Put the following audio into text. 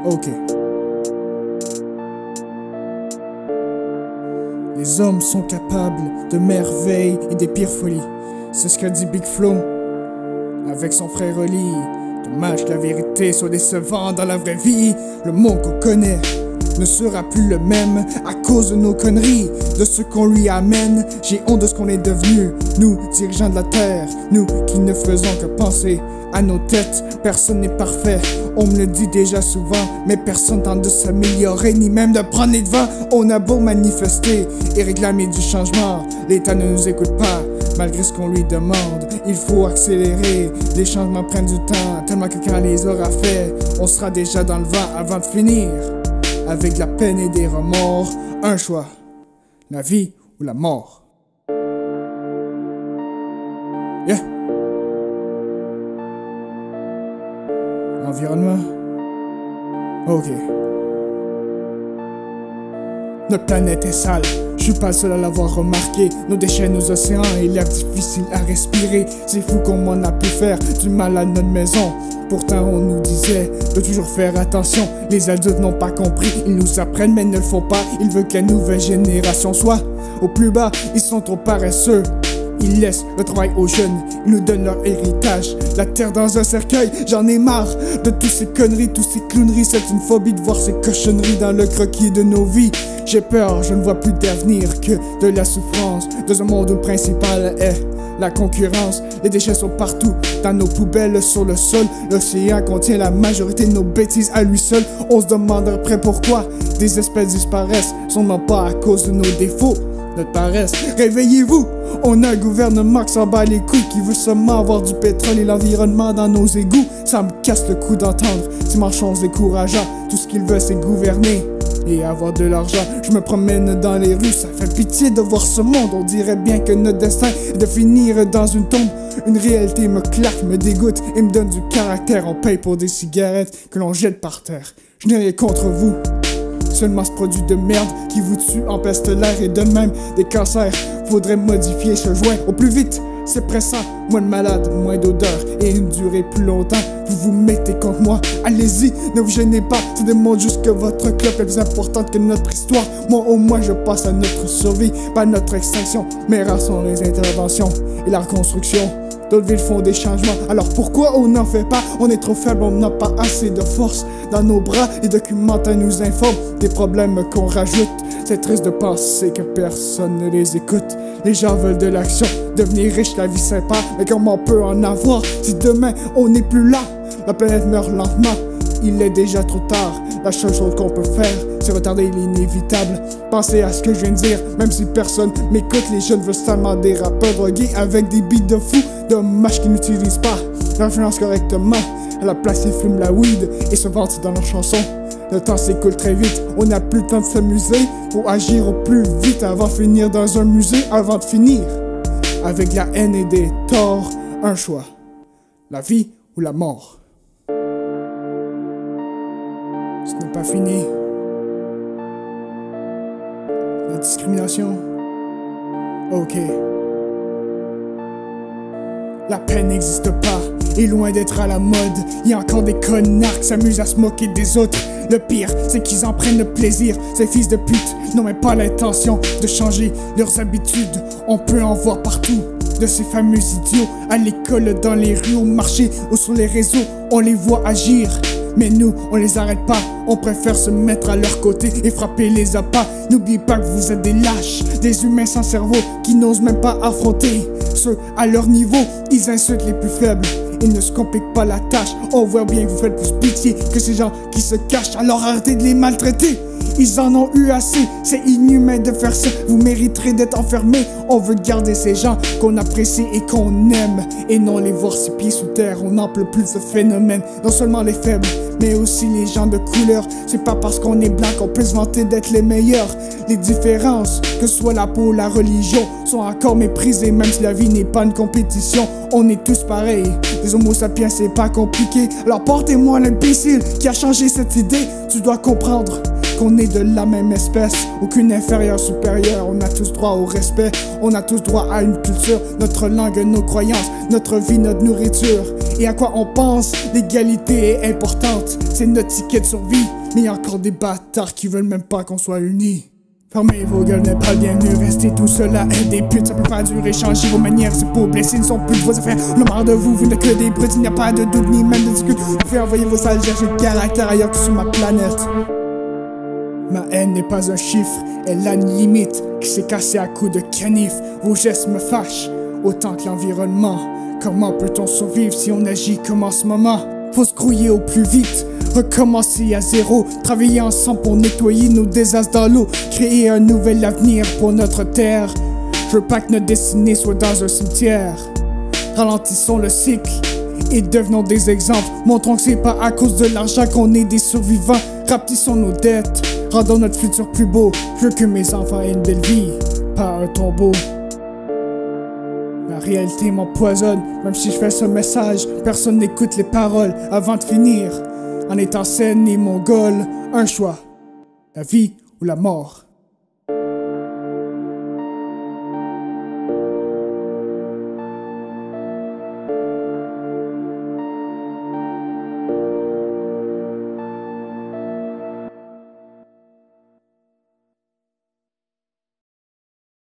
Ok. Les hommes sont capables de merveilles et des pires folies. C'est ce qu'a dit Big Flo avec son frère Oli. Dommage que la vérité soit décevante dans la vraie vie. Le monde qu'on connaît ne sera plus le même à cause de nos conneries, de ce qu'on lui amène. J'ai honte de ce qu'on est devenu, nous, dirigeants de la terre, nous qui ne faisons que penser à nos têtes. Personne n'est parfait, on me le dit déjà souvent, mais personne tente de s'améliorer, ni même de prendre les devants. On a beau manifester et réclamer du changement, l'État ne nous écoute pas, malgré ce qu'on lui demande. Il faut accélérer, les changements prennent du temps, tellement que quand les aura fait, on sera déjà dans le vent avant de finir. Avec de la peine et des remords, un choix, la vie ou la mort. Yeah. L'environnement. Ok. Notre planète est sale, je suis pas le seul à l'avoir remarqué. Nos déchets, nos océans et l'air difficile à respirer. C'est fou comme on a pu faire du mal à notre maison. Pourtant on nous disait de toujours faire attention. Les adultes n'ont pas compris, ils nous apprennent mais ne le font pas. Ils veulent que la nouvelle génération soit au plus bas, ils sont trop paresseux. Ils laissent le travail aux jeunes, ils nous donnent leur héritage. La terre dans un cercueil, j'en ai marre de toutes ces conneries, toutes ces clowneries. C'est une phobie de voir ces cochonneries dans le croquis de nos vies. J'ai peur, je ne vois plus d'avenir que de la souffrance. Dans un monde où le principal est la concurrence. Les déchets sont partout, dans nos poubelles, sur le sol. L'océan contient la majorité de nos bêtises à lui seul. On se demande après pourquoi des espèces disparaissent, sûrement pas à cause de nos défauts, notre paresse. Réveillez-vous, on a un gouvernement qui s'en bat les couilles, qui veut seulement avoir du pétrole et l'environnement dans nos égouts. Ça me casse le cou d'entendre ces marchands décourageants. Tout ce qu'ils veulent c'est gouverner et avoir de l'argent. Je me promène dans les rues, ça fait pitié de voir ce monde. On dirait bien que notre destin est de finir dans une tombe. Une réalité me claque, me dégoûte et me donne du caractère. On paye pour des cigarettes que l'on jette par terre. Je n'ai rien contre vous, seulement ce produit de merde qui vous tue, empeste l'air et donne même des cancers. Faudrait modifier ce joint au plus vite, c'est pressant. Moins de malades, moins d'odeur et une durée plus longtemps. Vous vous mettez contre moi, allez-y, ne vous gênez pas. Ça démontre juste que votre clope est plus importante que notre histoire. Moi au moins je passe à notre survie, pas notre extinction. Mais rares sont les interventions et la reconstruction. D'autres villes font des changements, alors pourquoi on n'en fait pas? On est trop faible, on n'a pas assez de force dans nos bras. Les documentaires nous informent des problèmes qu'on rajoute. C'est triste de penser que personne ne les écoute. Les gens veulent de l'action, devenir riche, la vie sympa. Mais comment on peut en avoir si demain on n'est plus là? La planète meurt lentement, il est déjà trop tard. La seule chose qu'on peut faire, c'est retarder l'inévitable. Pensez à ce que je viens de dire, même si personne m'écoute. Les jeunes veulent seulement des rappeurs drogués avec des beats de fous. Dommage qu'ils n'utilisent pas l'influence correctement. À la place ils fument la weed et se vantent dans leurs chansons. Le temps s'écoule très vite, on n'a plus le temps de s'amuser. Faut agir au plus vite avant de finir dans un musée. Avant de finir avec la haine et des torts, un choix, la vie ou la mort. Ce n'est pas fini. La discrimination. Ok. La peine n'existe pas, et loin d'être à la mode. Y a encore des connards qui s'amusent à se moquer des autres. Le pire, c'est qu'ils en prennent le plaisir. Ces fils de pute n'ont même pas l'intention de changer leurs habitudes. On peut en voir partout, de ces fameux idiots. À l'école, dans les rues, au marché ou sur les réseaux. On les voit agir, mais nous, on les arrête pas. On préfère se mettre à leur côté et frapper les appâts. N'oubliez pas que vous êtes des lâches, des humains sans cerveau qui n'osent même pas affronter ceux à leur niveau. Ils insultent les plus faibles, ils ne se compliquent pas la tâche. On voit bien que vous faites plus pitié que ces gens qui se cachent. Alors arrêtez de les maltraiter, ils en ont eu assez. C'est inhumain de faire ça, vous mériterez d'être enfermés. On veut garder ces gens qu'on apprécie et qu'on aime, et non les voir ses pieds sous terre. On n'en peut plus de ce phénomène. Non seulement les faibles, mais aussi les gens de couleur. C'est pas parce qu'on est blanc qu'on peut se vanter d'être les meilleurs. Les différences, que ce soit la peau ou la religion, sont encore méprisées, même si la vie n'est pas une compétition. On est tous pareils, les homo sapiens c'est pas compliqué. Alors portez-moi l'imbécile qui a changé cette idée. Tu dois comprendre qu'on est de la même espèce, aucune inférieure supérieure. On a tous droit au respect, on a tous droit à une culture, notre langue, nos croyances, notre vie, notre nourriture. Et à quoi on pense, l'égalité est importante, c'est notre ticket de survie. Mais y'a encore des bâtards qui veulent même pas qu'on soit unis. Fermez vos gueules, n'est pas le bienvenu, restez tout seul à être des putes, ça peut pas durer, changez vos manières, c'est pour blesser, ne sont plus de vos affaires, le marre de vous n'êtes que des brutes, il n'y a pas de doute ni même de discute, vous pouvez envoyer vos sales chercher de caractère ailleurs que sur ma planète. Ma haine n'est pas un chiffre, elle a une limite, qui s'est cassée à coups de canif, vos gestes me fâchent, autant que l'environnement, comment peut-on survivre si on agit comme en ce moment? Faut se grouiller au plus vite, recommencer à zéro, travailler ensemble pour nettoyer nos désastres dans l'eau, créer un nouvel avenir pour notre terre. Je veux pas que notre destinée soit dans un cimetière. Ralentissons le cycle et devenons des exemples. Montrons que c'est pas à cause de l'argent qu'on est des survivants. Rapetissons nos dettes, rendons notre futur plus beau. Je veux que mes enfants aient une belle vie, pas un tombeau. La réalité m'empoisonne, même si je fais ce message, personne n'écoute les paroles avant de finir. En étant saine et mongole, un choix, la vie ou la mort.